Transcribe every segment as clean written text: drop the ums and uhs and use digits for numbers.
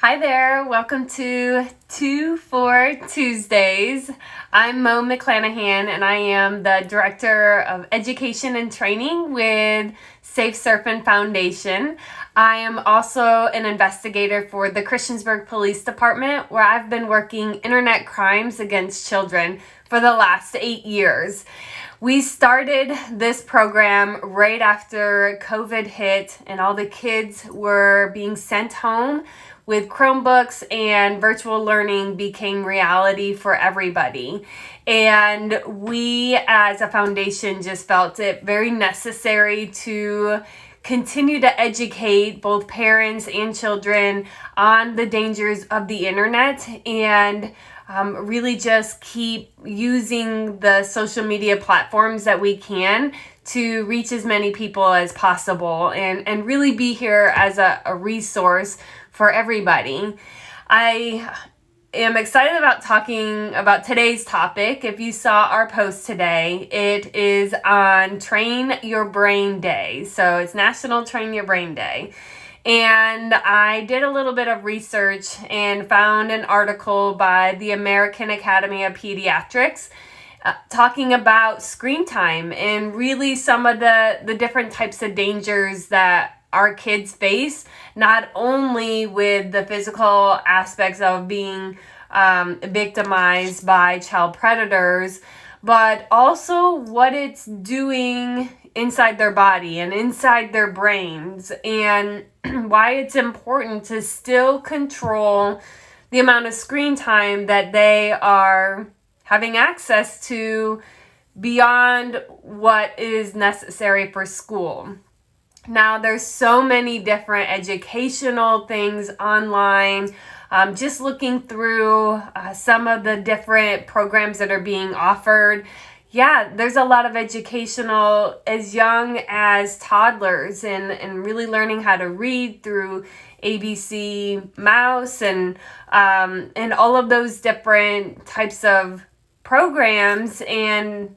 Hi there, welcome to 2 for Tuesdays. I'm Mo McClanahan and I am the Director of Education and Training with Safe Surfing Foundation. I am also an investigator for the Christiansburg Police Department, where I've been working internet crimes against children for the last 8 years. We started this program right after COVID hit and all the kids were being sent home with Chromebooks and virtual learning became reality for everybody. And we as a foundation just felt it very necessary to continue to educate both parents and children on the dangers of the internet and really just keep using the social media platforms that we can to reach as many people as possible and really be here as a resource for everybody. I am excited about talking about today's topic. If you saw our post today, it is on Train Your Brain Day. So it's National Train Your Brain Day. And I did a little bit of research and found an article by the American Academy of Pediatrics talking about screen time and really some of the different types of dangers that our kids face, not only with the physical aspects of being victimized by child predators, but also what it's doing inside their body and inside their brains, and why it's important to still control the amount of screen time that they are having access to beyond what is necessary for school. Now, there's so many different educational things online. Just looking through some of the different programs that are being offered. Yeah, there's a lot of educational as young as toddlers and really learning how to read through ABC Mouse and all of those different types of programs and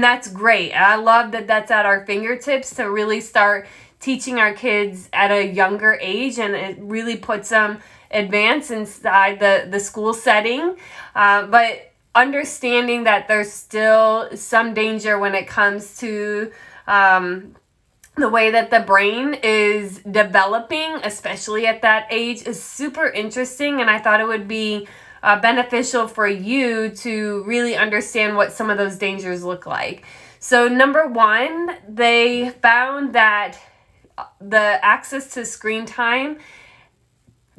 that's great. I love that that's at our fingertips to really start teaching our kids at a younger age, and it really puts them advanced inside the school setting. But understanding that there's still some danger when it comes to the way that the brain is developing, especially at that age, is super interesting. And I thought it would be beneficial for you to really understand what some of those dangers look like. So number one, they found that the access to screen time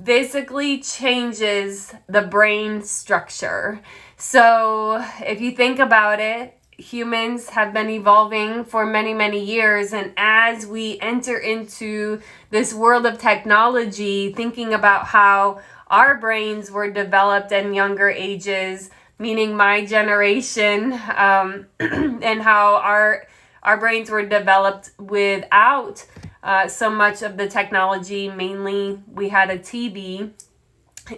basically changes the brain structure. So if you think about it, humans have been evolving for many, many years. And as we enter into this world of technology, thinking about how our brains were developed in younger ages, meaning my generation, and how our brains were developed without so much of the technology. Mainly we had a TV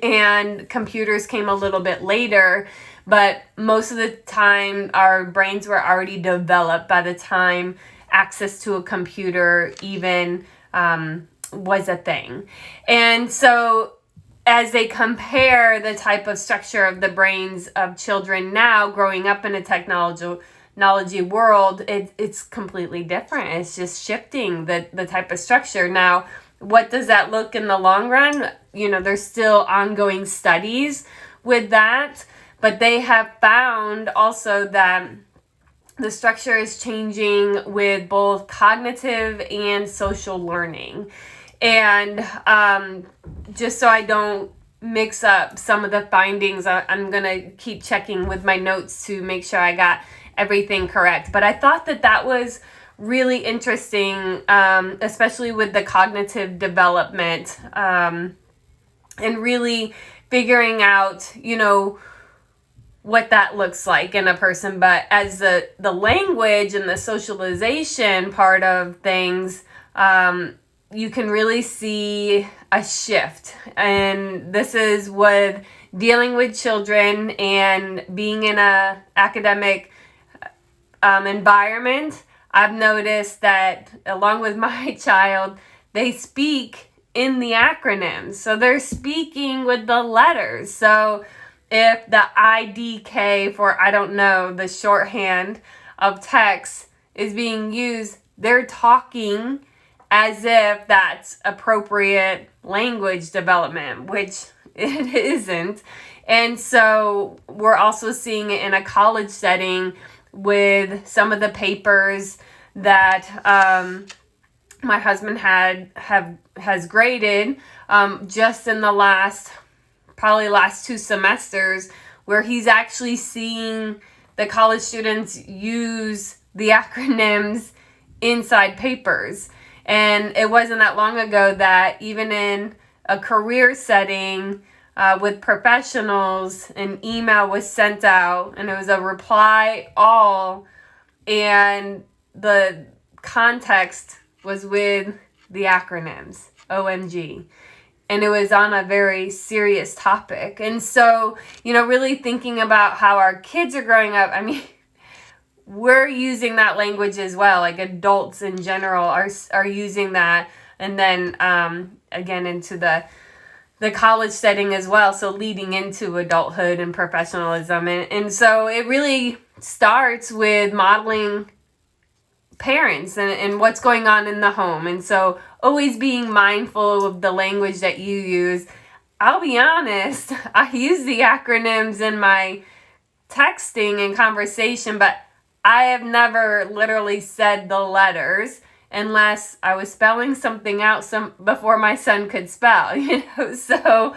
and computers came a little bit later, but most of the time our brains were already developed by the time access to a computer even was a thing. And so as they compare the type of structure of the brains of children now growing up in a technology world, it's completely different. It's just shifting the type of structure. Now, what does that look in the long run? You know, there's still ongoing studies with that, but they have found also that the structure is changing with both cognitive and social learning. And just so I don't mix up some of the findings, I'm going to keep checking with my notes to make sure I got everything correct. But I thought that was really interesting, especially with the cognitive development and really figuring out, you know, what that looks like in a person. But as the language and the socialization part of things, you can really see a shift. And this is with dealing with children and being in a academic environment. I've noticed that along with my child, they speak in the acronyms. So they're speaking with the letters. So if the IDK for, I don't know, the shorthand of text is being used, they're talking as if that's appropriate language development, which it isn't. And so we're also seeing it in a college setting with some of the papers that my husband has graded just in the last 2 semesters, where he's actually seeing the college students use the acronyms inside papers. And it wasn't that long ago that even in a career setting with professionals, an email was sent out and it was a reply all, and the context was with the acronyms, OMG. And it was on a very serious topic. And so, really thinking about how our kids are growing up, I mean, we're using that language as well. Like adults in general are using that. And then, again, into the college setting as well. So leading into adulthood and professionalism. And so it really starts with modeling parents and what's going on in the home. And so always being mindful of the language that you use. I'll be honest, I use the acronyms in my texting and conversation, but I have never literally said the letters unless I was spelling something out before my son could spell, So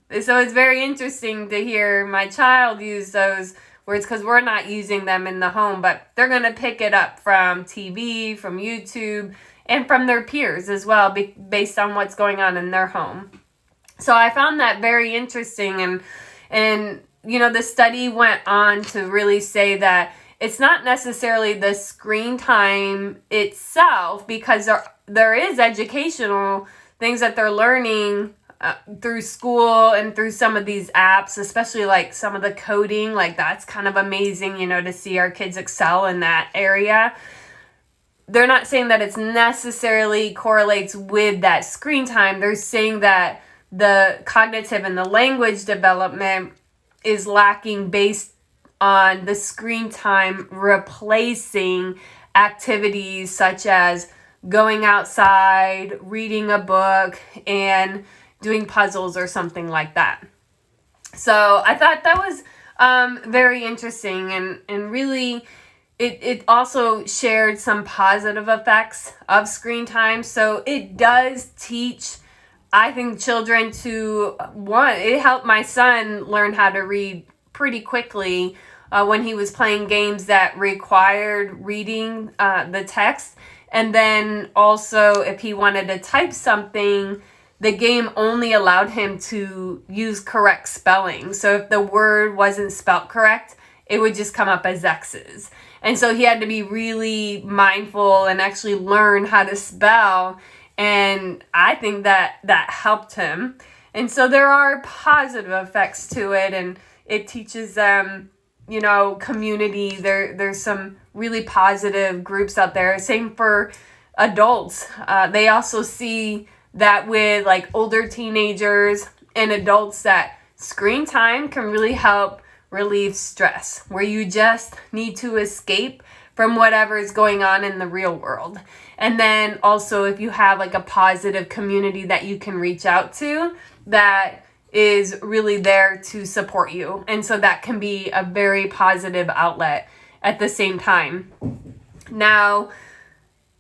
it's very interesting to hear my child use those words, because we're not using them in the home, but they're going to pick it up from TV, from YouTube, and from their peers as well, based on what's going on in their home. So I found that very interesting. And the study went on to really say that it's not necessarily the screen time itself, because there is educational things that they're learning through school and through some of these apps, especially like some of the coding. Like that's kind of amazing, to see our kids excel in that area. They're not saying that it's necessarily correlates with that screen time. They're saying that the cognitive and the language development is lacking based on the screen time replacing activities such as going outside, reading a book, and doing puzzles or something like that. So I thought that was very interesting, and really it also shared some positive effects of screen time. So it does teach, I think, children it helped my son learn how to read pretty quickly when he was playing games that required reading the text. And then also if he wanted to type something, the game only allowed him to use correct spelling. So if the word wasn't spelt correct, it would just come up as X's. And so he had to be really mindful and actually learn how to spell. And I think that helped him. And so there are positive effects to it, and it teaches them, community. There's some really positive groups out there. Same for adults. They also see that with like older teenagers and adults, that screen time can really help relieve stress, where you just need to escape from whatever is going on in the real world. And then also if you have like a positive community that you can reach out to that is really there to support you. And so that can be a very positive outlet at the same time. Now,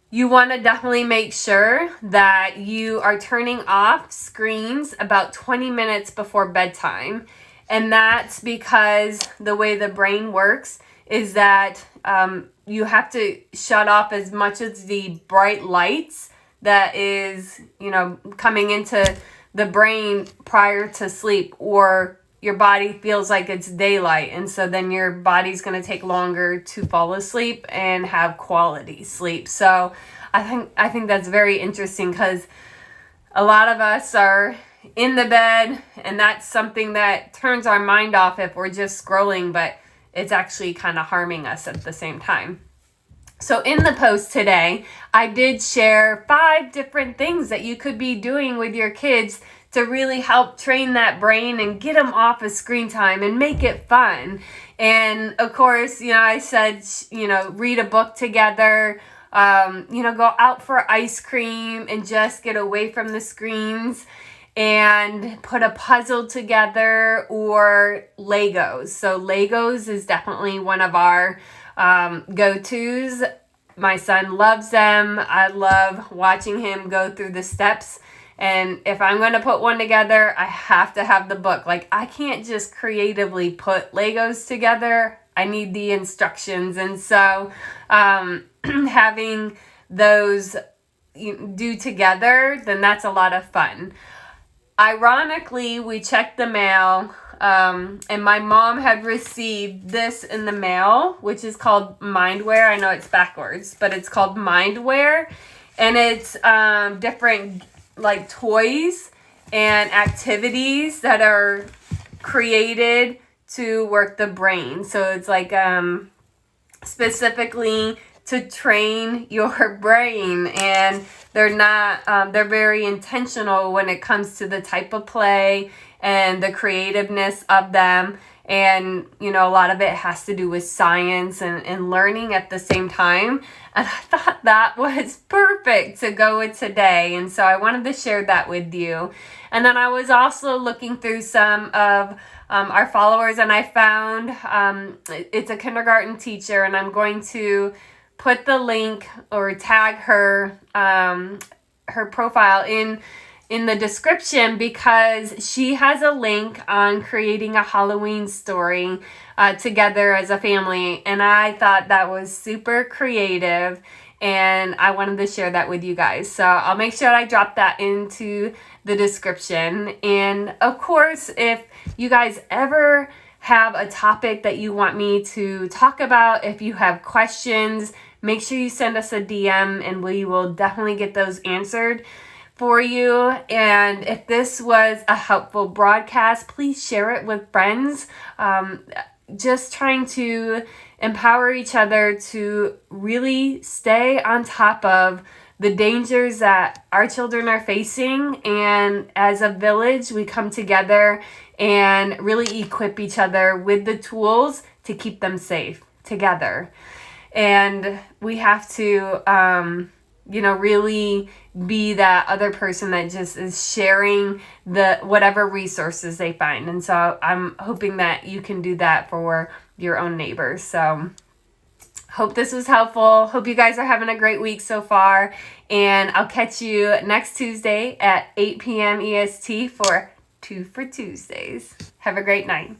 you want to definitely make sure that you are turning off screens about 20 minutes before bedtime. And that's because the way the brain works is that you have to shut off as much of the bright lights that is, coming into the brain prior to sleep, or your body feels like it's daylight. And so then your body's going to take longer to fall asleep and have quality sleep. So I think that's very interesting, because a lot of us are in the bed, and that's something that turns our mind off if we're just scrolling, but it's actually kind of harming us at the same time. So in the post today, I did share 5 different things that you could be doing with your kids to really help train that brain and get them off of screen time and make it fun. And of course, I said, read a book together, go out for ice cream and just get away from the screens, and put a puzzle together, or Legos. So Legos is definitely one of our go-tos. My son loves them. I love watching him go through the steps. And if I'm going to put one together, I have to have the book. Like, I can't just creatively put Legos together. I need the instructions. And so having those do together, then that's a lot of fun. Ironically, we checked the mail, and my mom had received this in the mail, which is called Mindware. I know it's backwards, but it's called Mindware, and it's different like toys and activities that are created to work the brain. So it's like specifically to train your brain, and they're very intentional when it comes to the type of play and the creativeness of them. And a lot of it has to do with science and learning at the same time. And I thought that was perfect to go with today, and so I wanted to share that with you. And then I was also looking through some of our followers, and I found it's a kindergarten teacher, and I'm going to put the link or tag her profile in the description, because she has a link on creating a Halloween story together as a family, and I thought that was super creative, and I wanted to share that with you guys. So I'll make sure I drop that into the description. And of course, if you guys ever have a topic that you want me to talk about, if you have questions, make sure you send us a DM, and we will definitely get those answered for you. And if this was a helpful broadcast, please share it with friends. Just trying to empower each other to really stay on top of the dangers that our children are facing. And as a village, we come together and really equip each other with the tools to keep them safe together. And we have to, really be that other person that just is sharing the whatever resources they find. And so I'm hoping that you can do that for your own neighbors. So hope this was helpful. Hope you guys are having a great week so far. And I'll catch you next Tuesday at 8 p.m. EST for 2 for Tuesdays. Have a great night.